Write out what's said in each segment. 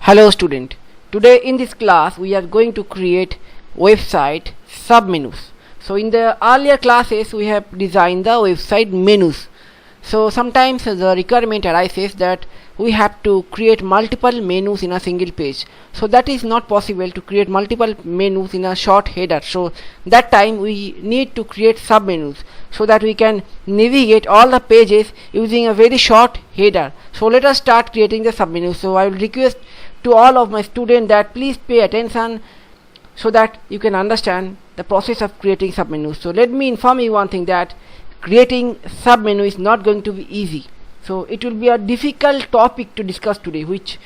Hello student, today in this class we are going to create website submenus. So in the earlier classes we have designed the website menus. So sometimes the requirement arises that we have to create multiple menus in a single page. So that is not possible to create multiple menus in a short header. So that time we need to create submenus so that we can navigate all the pages using a very short header. So let us start creating the submenus. So I will request to all of my students that please pay attention so that you can understand the process of creating submenus. So let me inform you one thing, that creating submenu is not going to be easy. So it will be a difficult topic to discuss today, which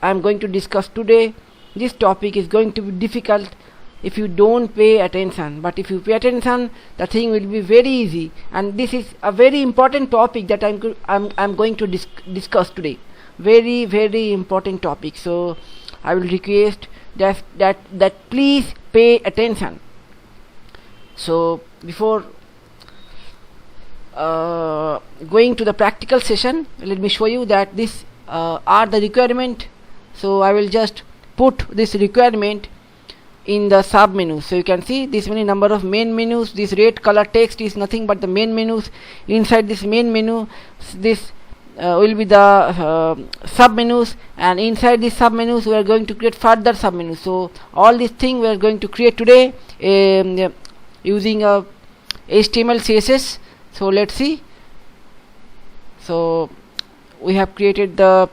I am going to discuss today. This topic is going to be difficult if you don't pay attention, but if you pay attention the thing will be very easy, and this is a very important topic that I'm going to discuss today. Very important topic. So I will request that please pay attention. So before going to the practical session, let me show you that this are the requirement. So I will just put this requirement in the sub menu. So you can see this many number of main menus. This red color text is nothing but the main menus. Inside this main menu, this will be the sub menus, and inside these sub menus we are going to create further sub menus. So all these things we are going to create today using a HTML CSS. So let's see. So we have created the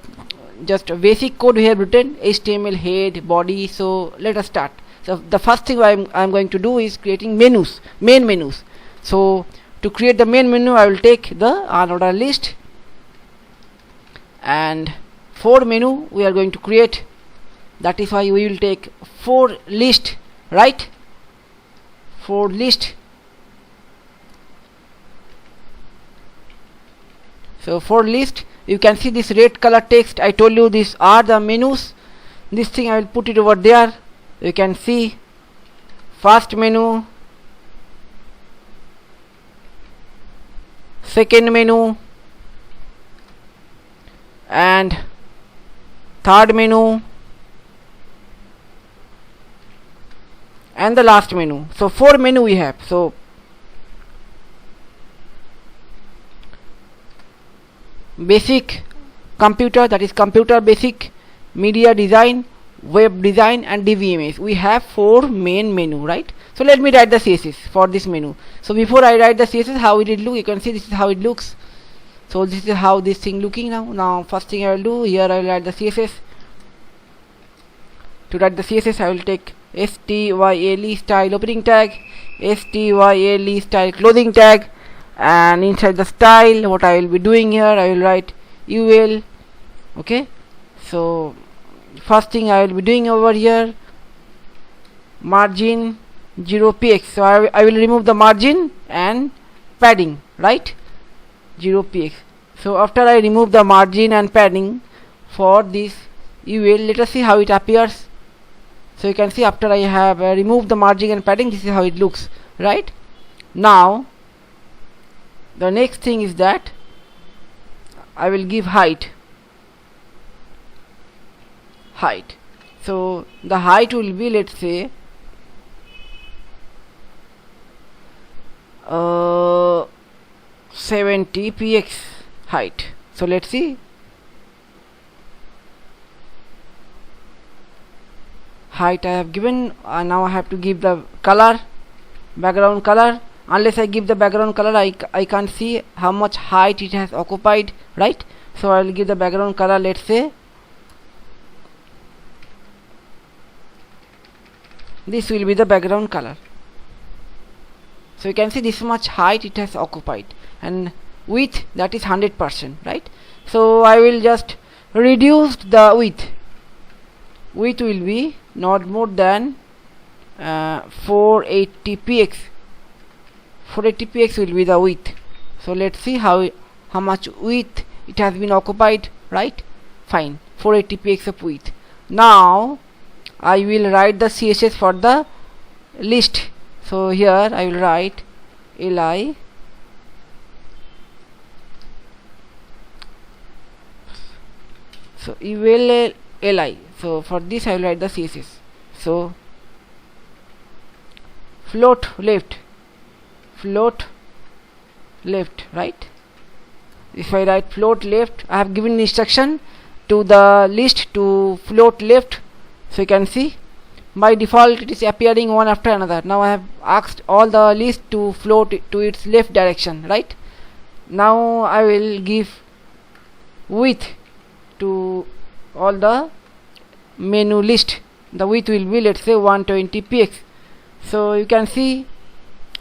just a basic code we have written, HTML head, body. So let us start. So the first thing I'm going to do is creating menus, main menus. So to create the main menu I will take the unordered list, and for menu we are going to create. That is why we will take for list, right? For list. So for list, you can see this red color text. I told you these are the menus. This thing I will put it over there. You can see first menu, second menu, and third menu, and the last menu. So 4 menu we have. So basic computer, that is computer basic, media design, web design, and DVMS. We have 4 main menu, right? So let me write the CSS for this menu. So before I write the CSS, how it will look, you can see this is how it looks. So this is how this thing looking now. First thing I will do, here I will write the CSS. To write the CSS I will take style style opening tag, style style closing tag, and inside the style what I will be doing here, I will write ul. Okay, so first thing I will be doing over here, margin 0px. So I will remove the margin and padding, right? 0px. So after I remove the margin and padding for this ul, let us see how it appears. So you can see after I have removed the margin and padding, this is how it looks, right? Now the next thing is that I will give height. So the height will be, let's say 70 px height. So let's see. Height I have given. Now I have to give the color, background color. Unless I give the background color, I can't see how much height it has occupied, right? So I will give the background color, let's say this will be the background color. So you can see this much height it has occupied, and width, that is 100%, right? So I will just reduce the width. Width will be not more than 480 px. 480 px will be the width. So let's see how much width it has been occupied, right? Fine, 480 px of width. Now I will write the CSS for the list. So here I will write li So you will li. So for this I will write the css. So float left, right. If I write float left, I have given instruction to the list to float left. So you can see by default it is appearing one after another. Now I have asked all the list to float to its left direction, right. Now I will give width to all the menu list. The width will be, let's say, 120 px. So you can see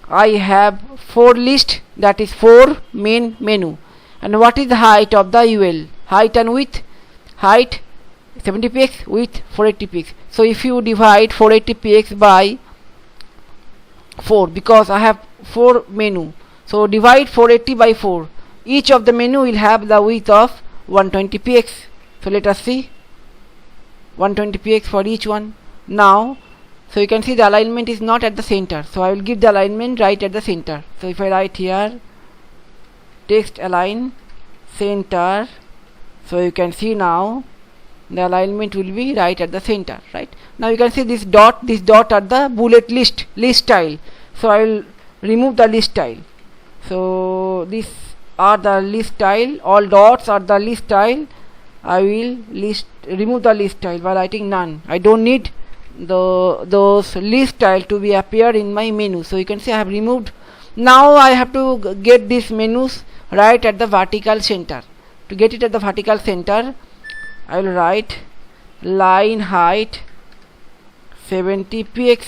I have 4 list, that is 4 main menu. And what is the height of the UL? Height and width. Height 70 px, width 480 px. So if you divide 480 px by 4, because I have 4 menu, so divide 480 by 4. Each of the menu will have the width of 120 px. So let us see 120 px for each one. Now so you can see the alignment is not at the center, so I will give the alignment right at the center. So if I write here text align center, so you can see now the alignment will be right at the center, right. Now you can see this dot are the bullet list style. So I will remove the list style. So these are the list style, all dots are the list style. I will remove the list style by writing none. I don't need those list style to be appear in my menu. So you can see I have removed. Now I have to get these menus right at the vertical center. To get it at the vertical center, I will write line height 70 px.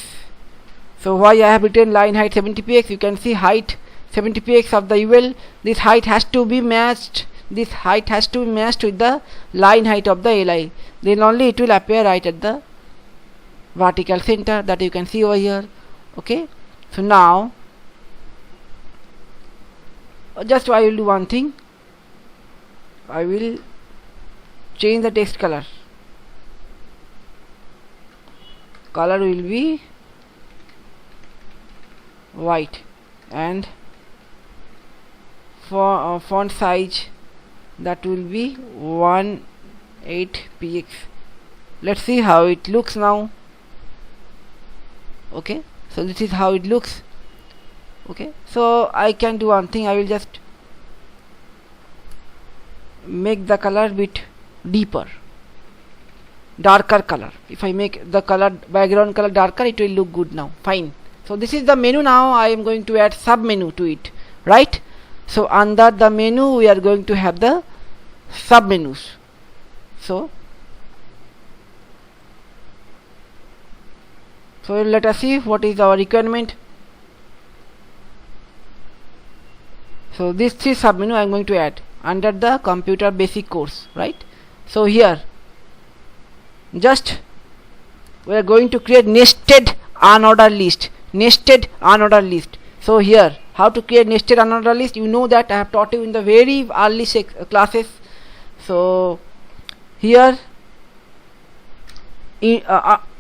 So why I have written line height 70 px? You can see height 70 px of the UL. This height has to be matched. This height has to be matched with the line height of the li. Then only it will appear right at the vertical center, that you can see over here. Okay. So now just I will do one thing. I will change the text color. Color will be white and for font size that will be 18 px. Let's see how it looks now. Okay, so this is how it looks. Okay, so I can do one thing. I will just make the color bit deeper, darker color. If I make the color background color darker, it will look good now. Fine. So this is the menu. Now I am going to add sub menu to it, right. So under the menu we are going to have the sub menus. So let us see what is our requirement. So these 3 sub menu I am going to add under the computer basic course, right. So here just we are going to create nested unordered list. So here how to create nested unordered list, you know that I have taught you in the very early classes. So here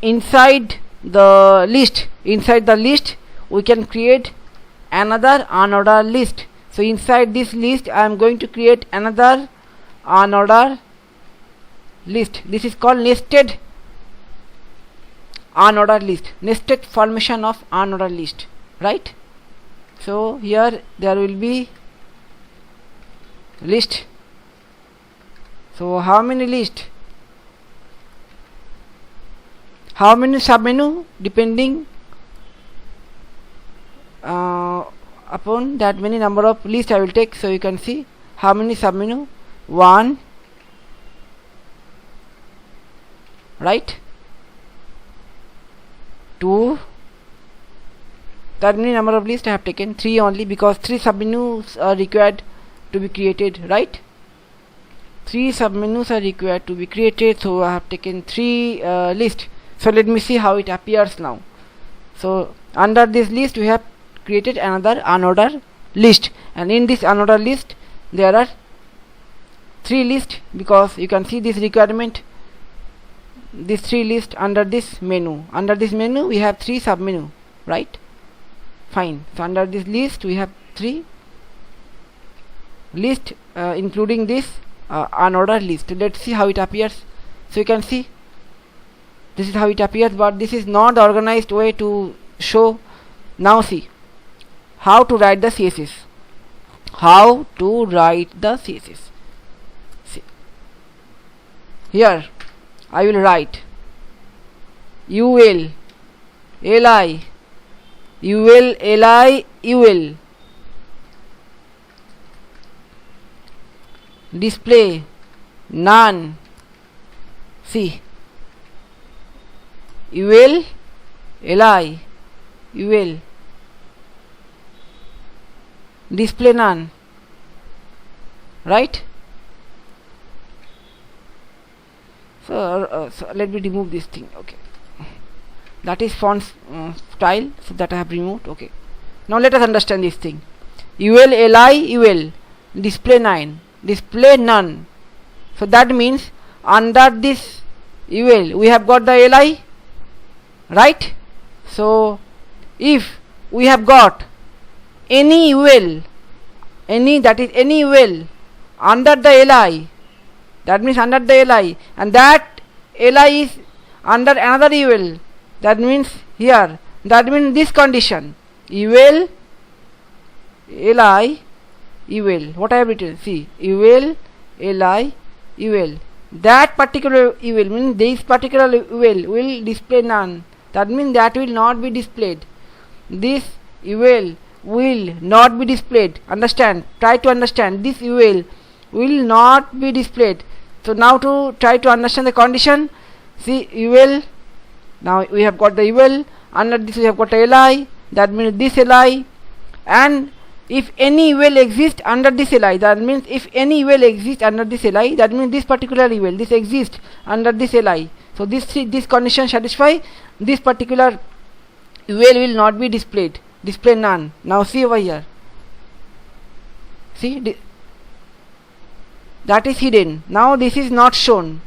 inside the list we can create another unordered list. So inside this list I am going to create another unordered list. This is called nested unordered list, nested formation of unordered list, right. So here there will be list. So how many list, how many submenu, depending upon that many number of list I will take. So you can see how many submenu, 1, right, 2, that many number of list I have taken, 3 only, because 3 submenus are required to be created, right. 3 submenus are required to be created, so I have taken 3 list. So let me see how it appears now. So under this list we have created another unordered list, and in this unordered list there are 3 lists, because you can see this requirement, these 3 lists under this menu. Under this menu we have 3 submenu, right. Fine. So under this list we have 3 list including this unordered list. Let's see how it appears. So you can see this is how it appears, but this is not the organized way to show. Now see how to write the CSS. How to write the CSS. See, here I will write ul li ul display none. See, ul li ul display none, right? So let me remove this thing. Okay, that is font style, so that I have removed. Okay, now let us understand this thing. ul li ul display none. So that means under this ul we have got the li, right? So if we have got any ul under the li, that means under the li, and that li is under another ul, that means here, that means this condition ul li ul, what I have written, see, ul li ul, that particular ul means this particular ul will display none, that means that will not be displayed. This ul will not be displayed. Understand, try to understand, this ul will not be displayed. So now to try to understand the condition, see, ul, now we have got the ul, under this we have got a li, that means this li, and if any ul exists under this li, that means if any ul exists under this li, that means this particular ul, this exists under this li. So this condition satisfy, this particular ul will not be displayed, display none. Now see over here, see, that is hidden. Now this is not shown,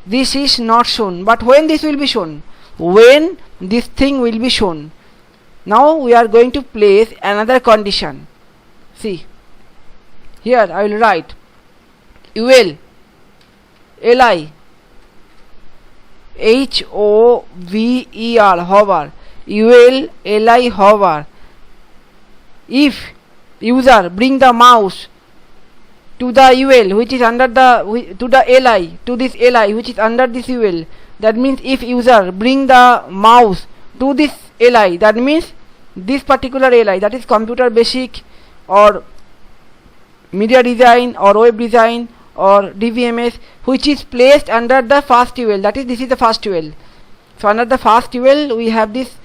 this is not shown, but when this will be shown, when this thing will be shown. Now we are going to place another condition. See, here I will write ul li hover, hover, ul li hover. If user bring the mouse to the ul which is under the, to the li, to this li which is under this ul, that means if user bring the mouse to this li, that means this particular li, that is computer basic or media design or web design or DVMS, which is placed under the first ul, that is this is the first ul. So under the first ul we have this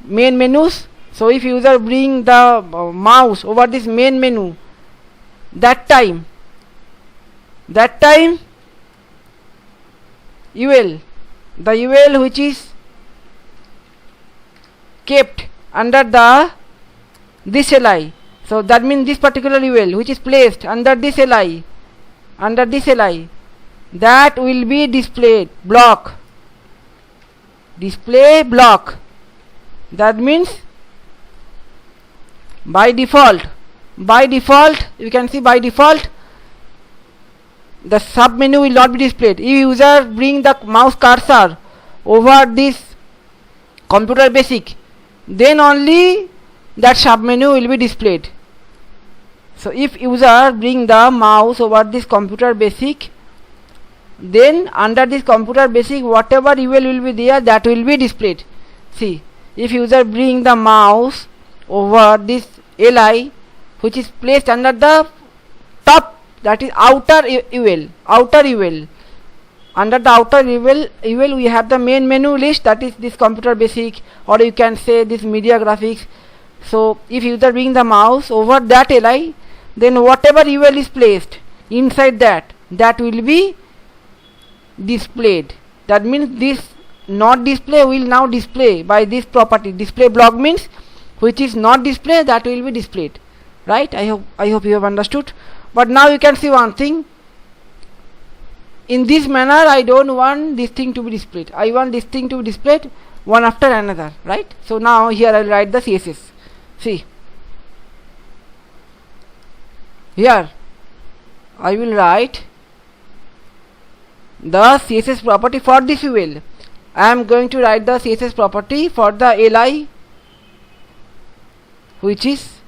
main menus. So if user bring the mouse over this main menu, that time ul, the ul which is kept under the this li, so that means this particular ul which is placed under this li, that will be displayed block, display block. That means by default you can see, by default the sub menu will not be displayed. If user bring the mouse cursor over this computer basic, then only that sub menu will be displayed. So if user bring the mouse over this computer basic, then under this computer basic whatever ul will be there, that will be displayed. See, if user bring the mouse over this li which is placed under the top, that is outer ul, under the outer ul we have the main menu list, that is this computer basic, or you can say this media graphics. So if user bring the mouse over that li, then whatever ul is placed inside that will be displayed. That means this not display will now display by this property. Display block means which is not display, that will be displayed, right? I hope you have understood. But now you can see one thing, in this manner I don't want this thing to be displayed, I want this thing to be displayed one after another, right? So now here I will write the CSS. See, here I will write the CSS property for this UL. I am going to write the CSS property for the li, which is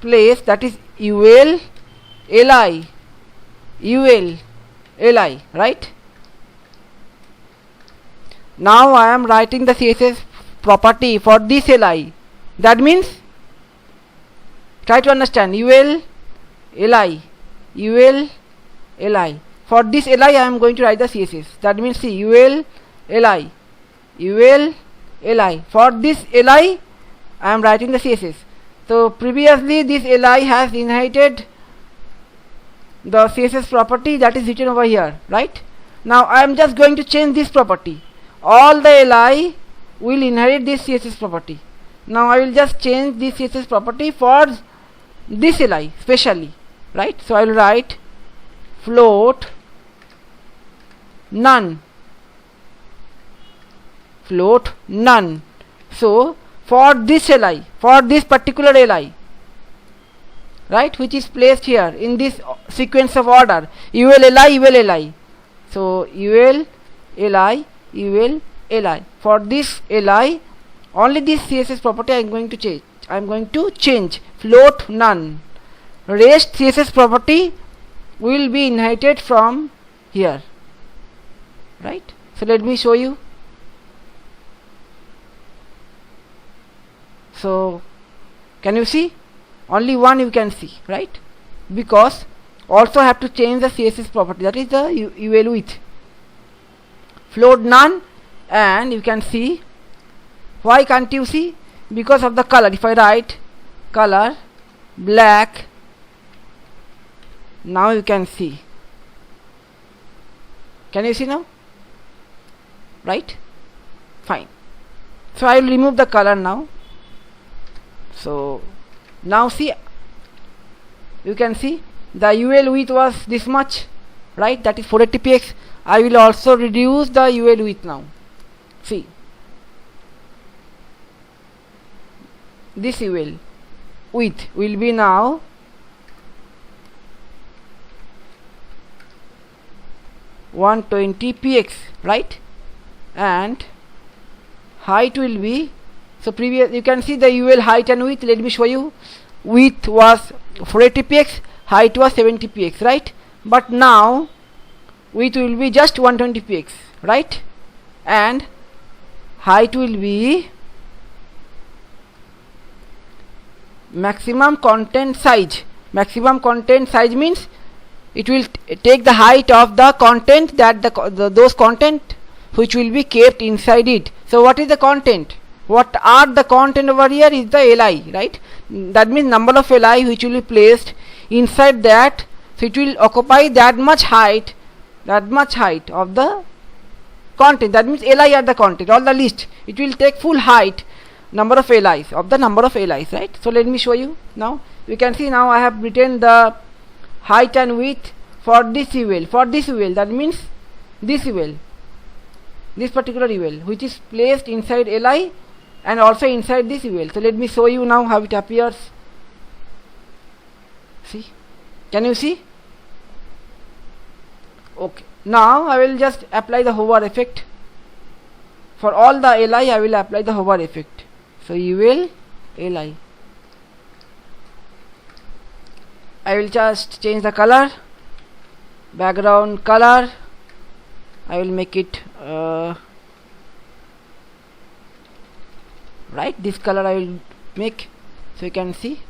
placed, that is UL li, UL li, right? Now I am writing the CSS property for this li. That means, try to understand, UL li, UL li. For this li I am going to write the CSS. That means, see, UL li, UL li. For this li I am writing the CSS. So previously this li has inherited the CSS property that is written over here, right? Now I am just going to change this property. All the li will inherit this CSS property. Now I will just change this CSS property for this li specially, right? So I will write float none, float none. So for this li, for this particular li, right, which is placed here in this sequence of order, UL li, UL li. So UL li, UL li. For this li, only this CSS property I am going to change. I am going to change float none. Rest CSS property will be inherited from here, right? So let me show you. So can you see? Only one you can see, right? Because also have to change the CSS property, that is the UL width. Float none, and you can see. Why can't you see? Because of the color. If I write color black, now you can see. Can you see now? Right? Fine. So I will remove the color now. So now see, you can see the UL width was this much, right? That is 480px. I will also reduce the UL width now. See, this UL width will be now 120px, right? And height will be, so previous you can see the UL height and width. Let me show you. Width was 480px, height was 70px, right? But now width will be just 120px, right? And height will be maximum content size. Maximum content size means it will take the height of the content, that those content which will be kept inside it. So what is the content? What are the content over here is the li, right? That means number of li which will be placed inside that. So it will occupy that much height of the content. That means li are the content, all the list. It will take full height, number of li's, of the number of li's, right? So let me show you now. You can see now I have written the height and width for this UL. For this UL, that means this UL, this particular UL, which is placed inside li and also inside this UL. So let me show you now how it appears. See, can you see? Okay, now I will just apply the hover effect. For all the li I will apply the hover effect. So UL li, I will just change the color, background color. I will make it right, this color I will make, so you can see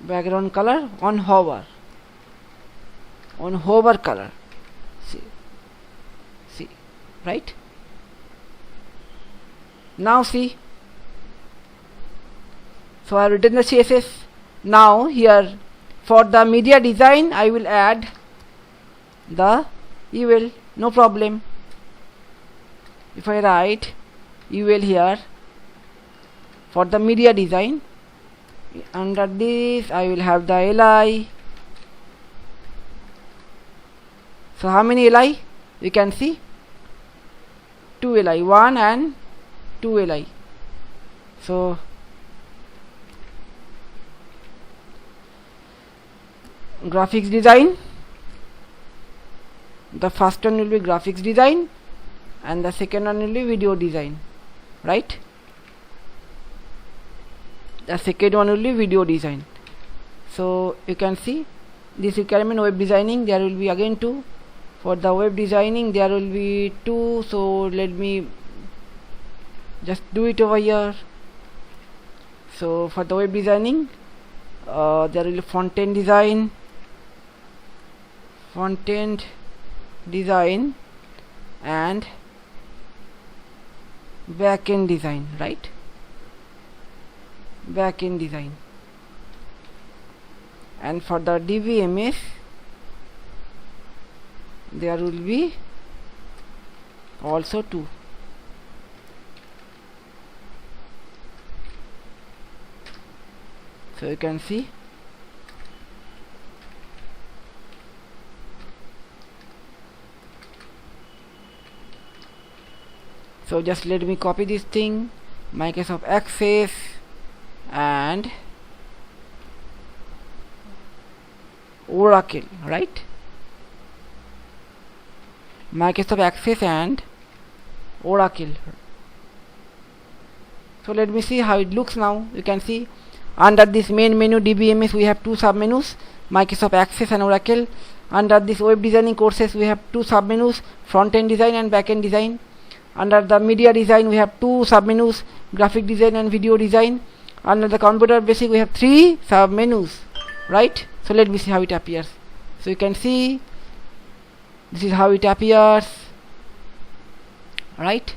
background color on hover color. See, right? Now see, so I have written the CSS. Now here for the media design I will add the UL, no problem. If I write UL here for the media design, under this I will have the li. So how many li? You can see 2 li, 1 and 2 li. So graphics design, The first one will be graphics design and the second one will be video design, right? The second one will be video design. So you can see this requirement web designing, there will be again 2. For the web designing there will be 2, so let me just do it over here. So for the web designing there will be front-end design and back-end design, right? Back-end design. And for the DVMS there will be also 2. So you can see so just let me copy this thing, Microsoft Access and Oracle, right? Microsoft Access and Oracle. So let me see how it looks now. You can see under this main menu DBMS we have 2 submenus, Microsoft Access and Oracle. Under this web designing courses we have 2 submenus, front-end design and back-end design. Under the media design we have 2 submenus, graphic design and video design. Under the computer basic we have 3 submenus, right? So let me see how it appears. So you can see this is how it appears, right?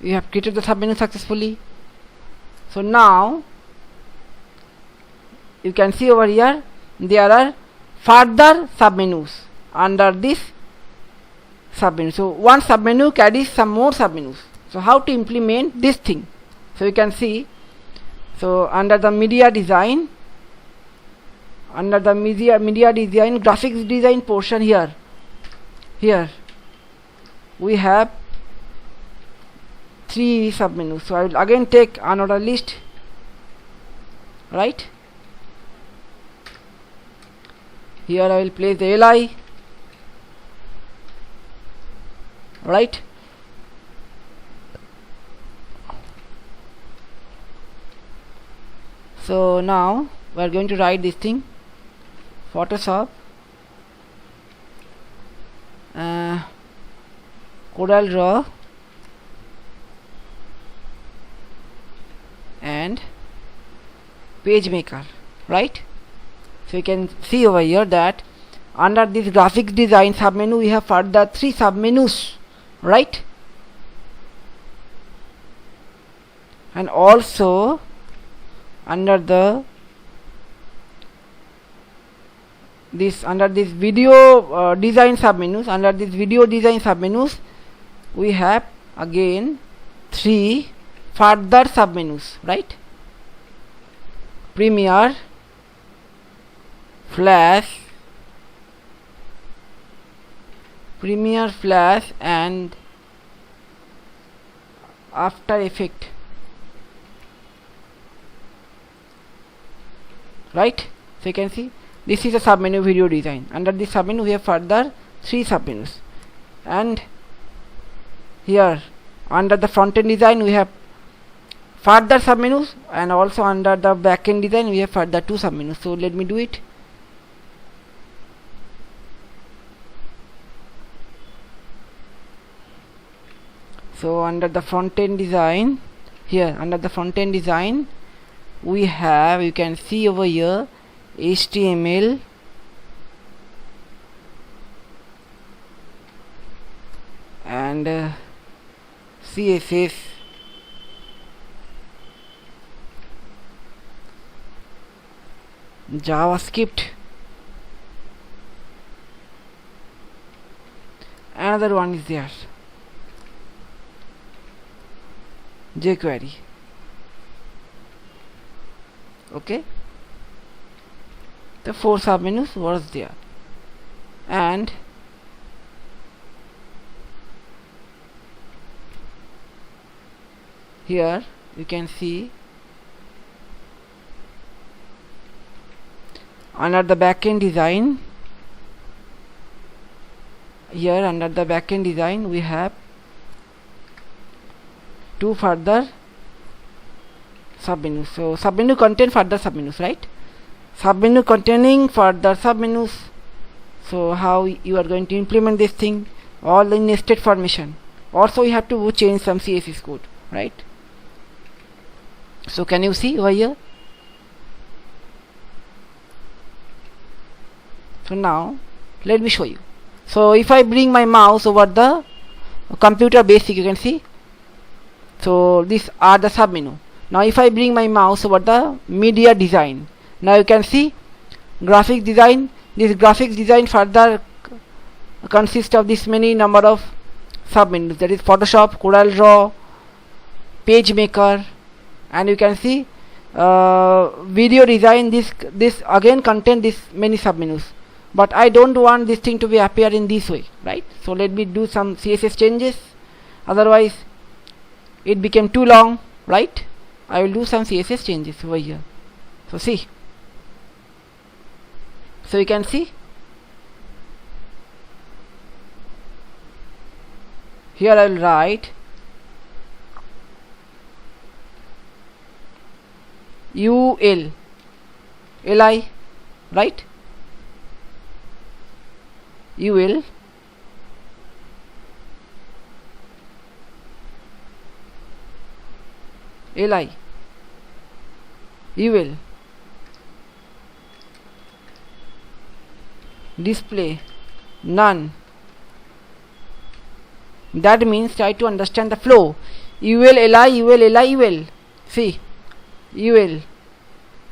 We have created the submenu successfully. So now you can see over here there are further submenus under this submenu. So one submenu carries some more submenus. So how to implement this thing? So you can see, so under the media design, graphics design portion, here we have 3 submenus. So I will again take another list, right? Here I will place the LI, right? So now we are going to write this thing, Photoshop Corel Draw and PageMaker, right? So you can see over here that under this graphics design submenu we have further 3 submenus, right? And also under this video design submenus, we have again 3 further submenus, right? Premiere, Flash and After Effects, right? So you can see this is a submenu video design. Under this submenu we have further 3 submenus, and here under the front-end design we have further submenus, and also under the back-end design we have further 2 submenus. So let me do it. So under the front-end design, here under the front-end design we have, you can see over here, HTML, and CSS, JavaScript, another one is there, jQuery. Okay, the 4 submenus was there, and here you can see under the backend design here under the backend design we have two further submenus. So submenu contain further submenus, right? Submenu containing further submenus. So how you are going to implement this thing? All in nested formation. Also you have to change some CSS code, right? So can you see over here? So now let me show you. So if I bring my mouse over the computer basic, you can see. So these are the submenu. Now if I bring my mouse over the media design, now you can see graphics design. This graphics design further consists of this many number of submenus, that is Photoshop, Corel Draw, PageMaker, and you can see video design. This again contain this many submenus, but I don't want this thing to be appear in this way, right? So let me do some CSS changes, otherwise it became too long, right? I will do some CSS changes over here. So see, so you can see here I will write UL LI, right? UL LI UL display none. That means try to understand the flow. UL LI UL LI UL. See, UL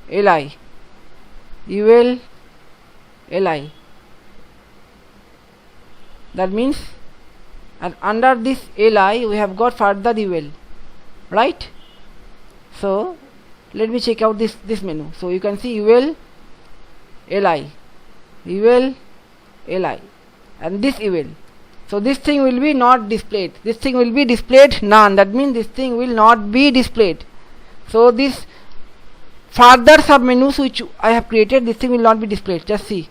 LI UL LI. That means, and under this LI we have got further UL, right? So let me check out this menu. So you can see UL LI UL LI and this UL. So this thing will be not displayed. This thing will be displayed none. That means this thing will not be displayed. So this further submenus which I have created, this thing will not be displayed. Just see.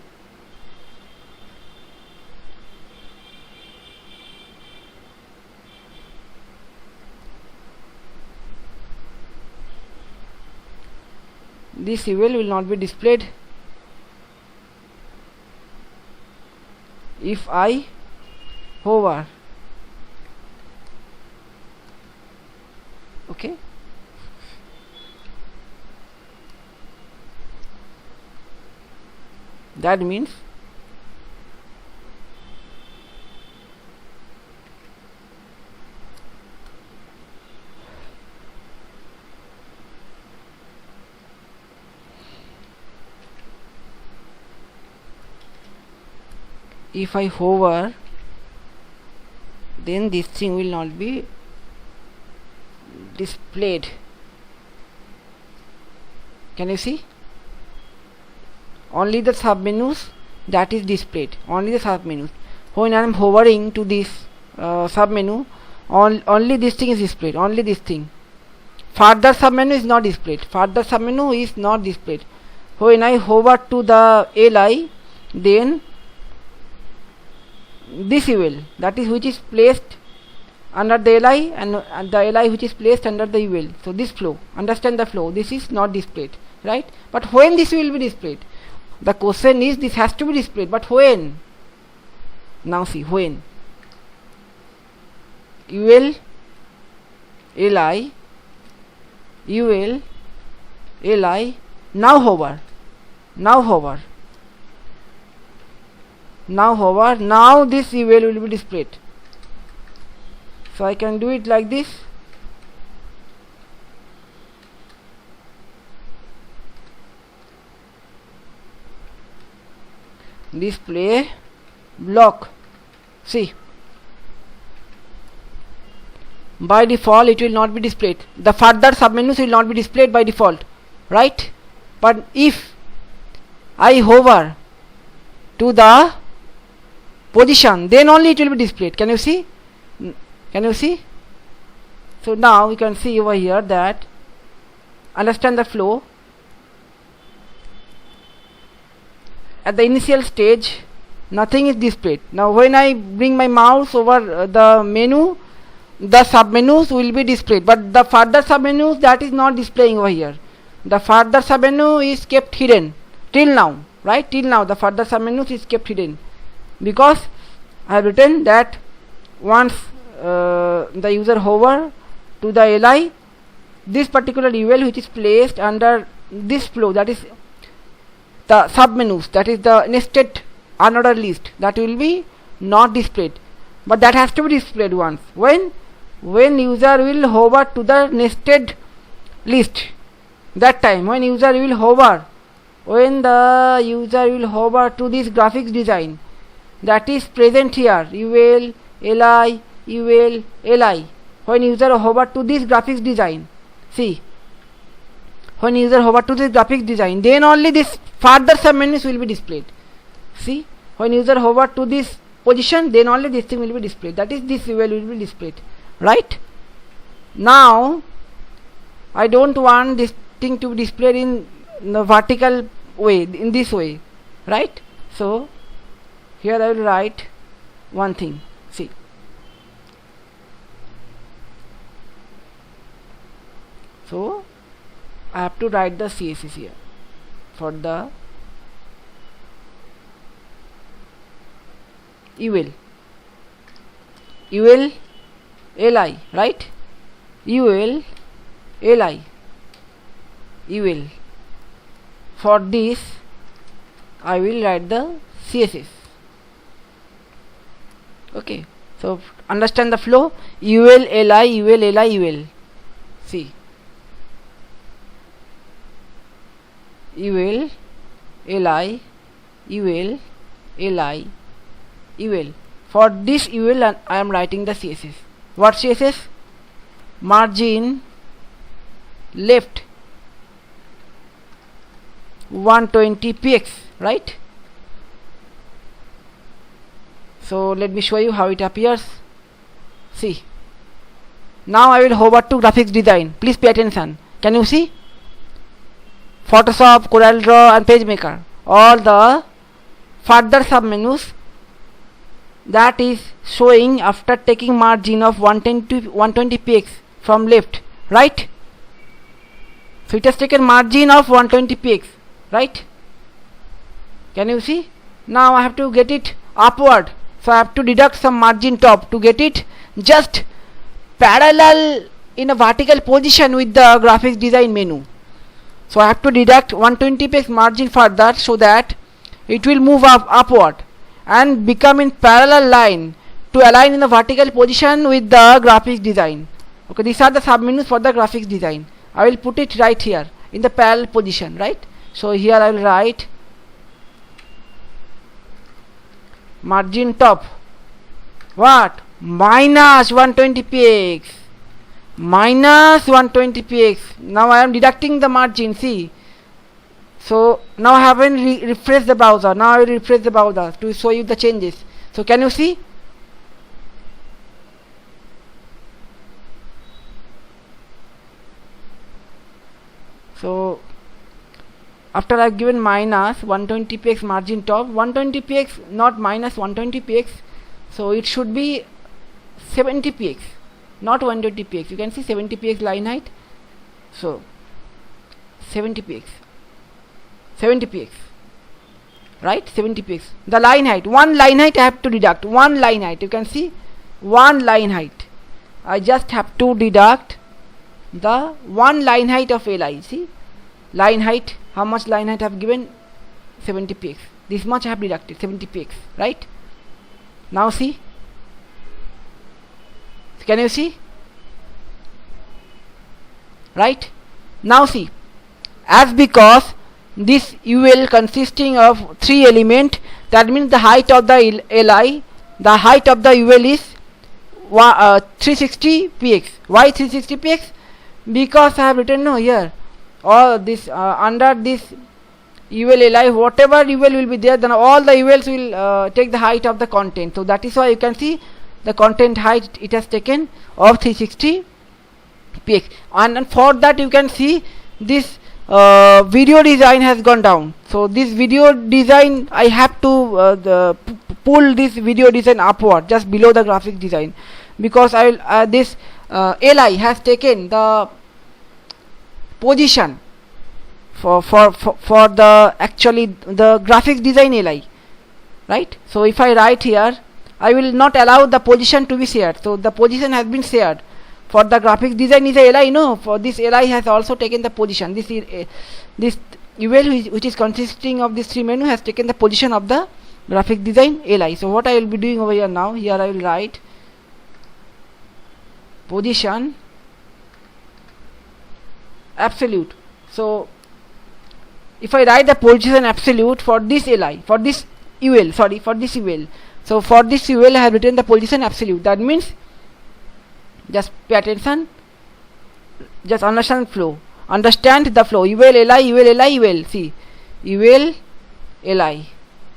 This UL will not be displayed if I hover. Okay. That means if I hover, then this thing will not be displayed. Can you see? Only the submenus that is displayed. Only the submenus. When I am hovering to this submenu, only this thing is displayed. Only this thing. Further submenu is not displayed. Further submenu is not displayed. When I hover to the LI, then this UL, that is which is placed under the LI, and the LI which is placed under the UL. So this flow, understand the flow, this is not displayed, right? But when this will be displayed? The question is, this has to be displayed, but when? Now see, when? UL LI UL LI, now hover, now hover, now hover, now this UL will be displayed. So I can do it like this. Display block. See, by default it will not be displayed. The further submenus will not be displayed by default, right? But if I hover to the position, then only it will be displayed. Can you see? Can you see? So now you can see over here that, understand the flow. At the initial stage, nothing is displayed. Now when I bring my mouse over the menu, the submenus will be displayed, but the further submenus, that is not displaying over here. The further submenu is kept hidden till now, right? Till now the further submenus is kept hidden, because I have written that once the user hover to the li, this particular UL which is placed under this flow, that is the submenus, that is the nested unordered list, that will be not displayed, but that has to be displayed once. When user will hover to the nested list, that time when user will hover, when the user will hover to this graphics design that is present here, UL li UL li, when user hover to this graphics design, see, when user hover to this graphics design, then only this further submenus will be displayed. See, when user hover to this position, then only this thing will be displayed, that is this UL will be displayed, right? Now I don't want this thing to be displayed in the vertical way, in this way, right? So here I will write one thing, see, so I have to write the CSS here for the UL li, right? UL li UL. For this I will write the CSS. Okay, so understand the flow. UL li UL. See, UL li UL. For this UL I am writing the CSS. What CSS? Margin left 120 px, right? So let me show you how it appears. See, now I will hover to graphics design. Please pay attention. Can you see? Photoshop, CorelDRAW and PageMaker, all the further submenus that is showing after taking margin of 120 px from left, right? So it has taken margin of 120 px, right? Can you see? Now I have to get it upward, so I have to deduct some margin top to get it just parallel in a vertical position with the graphics design menu. So I have to deduct 120 px margin further so that it will move upward and become in parallel line to align in the vertical position with the graphics design. Okay, these are the submenus for the graphics design. I will put it right here in the parallel position, right? So here I will write margin top, what, minus 120 px, minus 120 px. Now I am deducting the margin, see. So now I haven't refreshed the browser. Now I will refresh the browser to show you the changes. So can you see? So after I have given minus 120 px margin top, 120 px, not minus 120 px, so it should be 70 px, not 120 px. You can see 70 px line height. So 70 px, 70 px, right? 70 px. The line height, one line height I have to deduct, one line height. You can see one line height. I just have to deduct the one line height of li. See, line height, how much line height I have given? 70 px. This much I have deducted, 70 px, right? Now see, can you see? Right? Now see, as because this UL consisting of 3 elements, that means the height of the li, the height of the UL is 360 px. Why 360 px? Because I have written no here, all this under this UL li, whatever UL will be there, then all the ULs will take the height of the content. So that is why you can see the content height it has taken of 360 px, and for that you can see this video design has gone down. So this video design, I have to pull this video design upward just below the graphic design, because I will this li has taken the position for the actually the graphics design li, right? So if I write here, I will not allow the position to be shared. So the position has been shared. For the graphics design is a li, no, for this li has also taken the position. This UL which is consisting of these three menu has taken the position of the graphic design li. So what I will be doing over here now, here I will write position absolute. So if I write the position absolute for this li, for this UL, sorry, for this UL. So for this UL I have written the position absolute. That means, just pay attention, just understand flow, understand the flow. UL li, UL li, UL, see, UL li,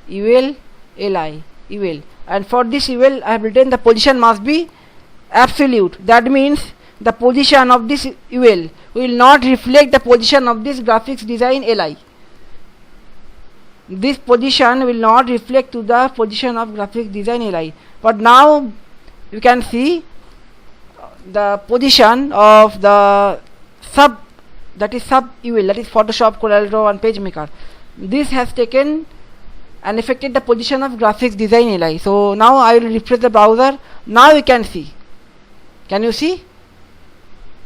UL li, UL, and for this UL I have written the position must be absolute. That means the position of this UL will not reflect the position of this graphics design li. This position will not reflect to the position of graphics design li. But now you can see the position of the sub, that is sub UL, that is Photoshop, CorelDRAW and PageMaker. This has taken and affected the position of graphics design li. So now I will refresh the browser. Now you can see. Can you see?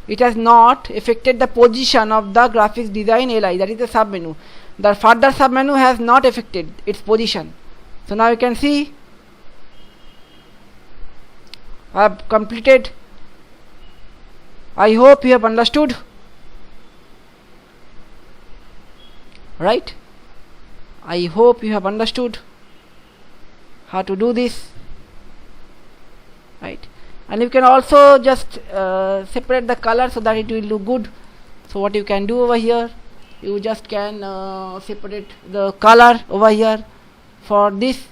It has not affected the position of the graphics design li, that is the sub menu. The further sub menu has not affected its position. So now you can see I have completed. I hope you have understood, right? I hope you have understood how to do this, right? And you can also just separate the color so that it will look good. So what you can do over here, you just can separate the color over here for this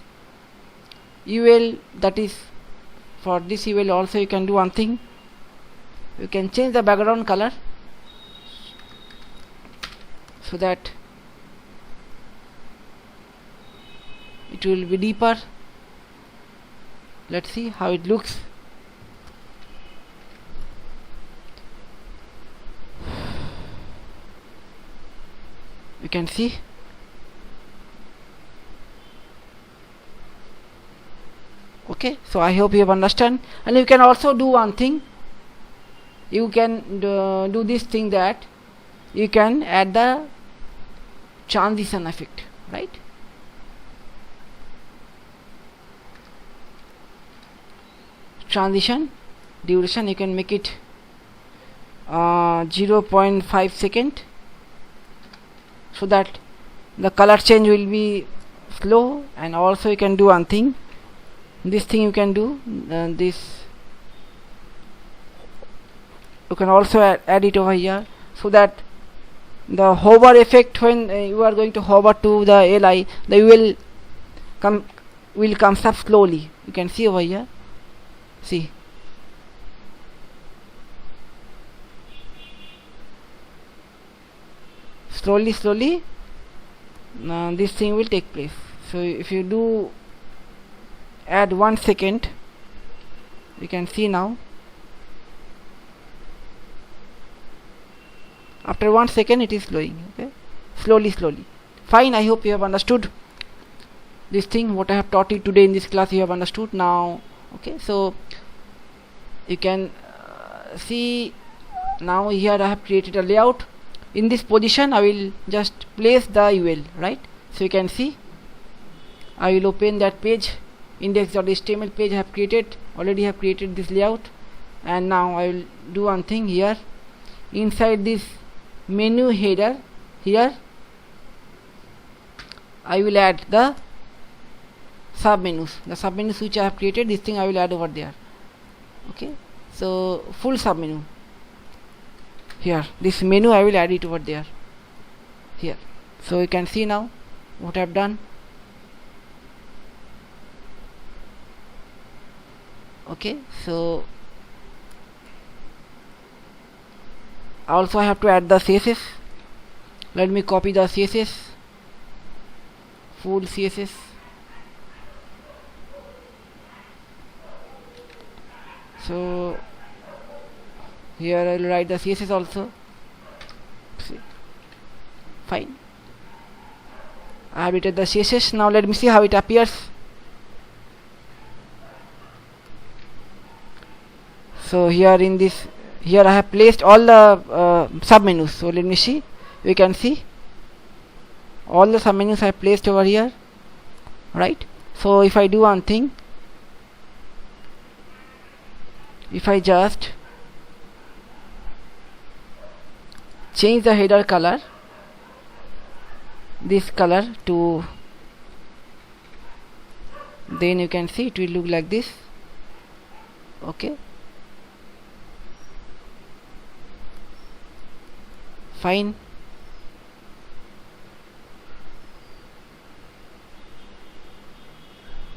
UL, that is for this UL. Also you can do one thing, you can change the background color so that it will be deeper. Let's see how it looks. You can see okay. So I hope you have understand. And you can also do one thing, you can do this thing, that you can add the transition effect, right? Transition duration, you can make it 0.5 second, so that the color change will be slow. And also you can do one thing, this thing you can do, this you can also add it over here, so that the hover effect, when you are going to hover to the li, the will come up slowly. You can see over here, see, slowly this thing will take place. So if you do add 1 second, you can see now after 1 second it is slowing, okay, slowly. Fine, I hope you have understood this thing, what I have taught you today in this class. You have understood now, okay. So you can see now here I have created a layout. In this position I will just place the UL, right? So you can see I will open that page, index.html page I have created, already have created this layout. And now I will do one thing here, inside this menu header here I will add the sub menus, which I have created. This thing I will add over there, okay. So full sub menu here, this menu I will add it over there here. So you can see now what I have done, okay. So also I have to add the CSS, Let me copy the CSS, full CSS. So here I will write the CSS also. See. Fine, I have written the CSS. Now let me see how it appears. So here in this, here I have placed all the submenus. So let me see. You can see all the submenus I have placed over here, right? So if I do one thing, if I just change the header color, this color to, then you can see it will look like this. Okay, fine.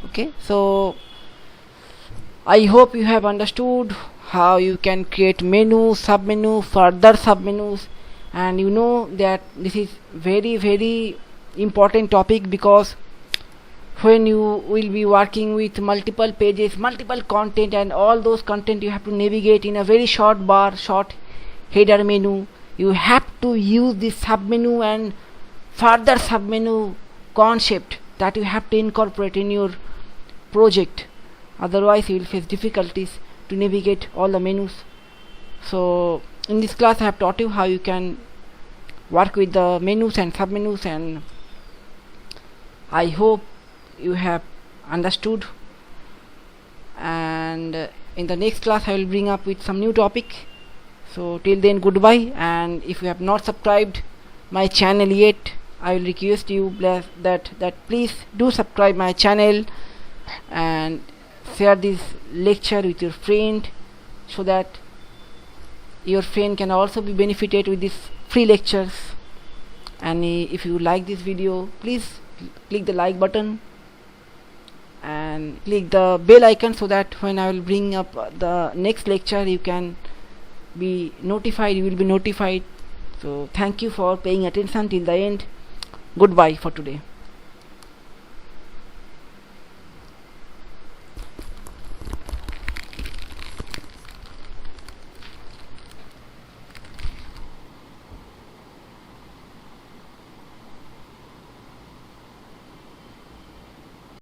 Okay, so I hope you have understood how you can create menu, submenu, further submenus, and you know that this is very important topic, because when you will be working with multiple pages, multiple content, and all those content you have to navigate in a very short bar, short header menu, you have to use this submenu and further submenu concept that you have to incorporate in your project. Otherwise you will face difficulties to navigate all the menus. So in this class I have taught you how you can work with the menus and submenus, and I hope you have understood. And in the next class I will bring up with some new topic. So till then, goodbye. And if you have not subscribed my channel yet, I will request you that please do subscribe my channel and share this lecture with your friend, so that your friend can also be benefited with these free lectures. And if you like this video, please click the like button and click the bell icon, so that when I will bring up the next lecture, you can be notified, you will be notified. So thank you for paying attention till the end. Goodbye for today.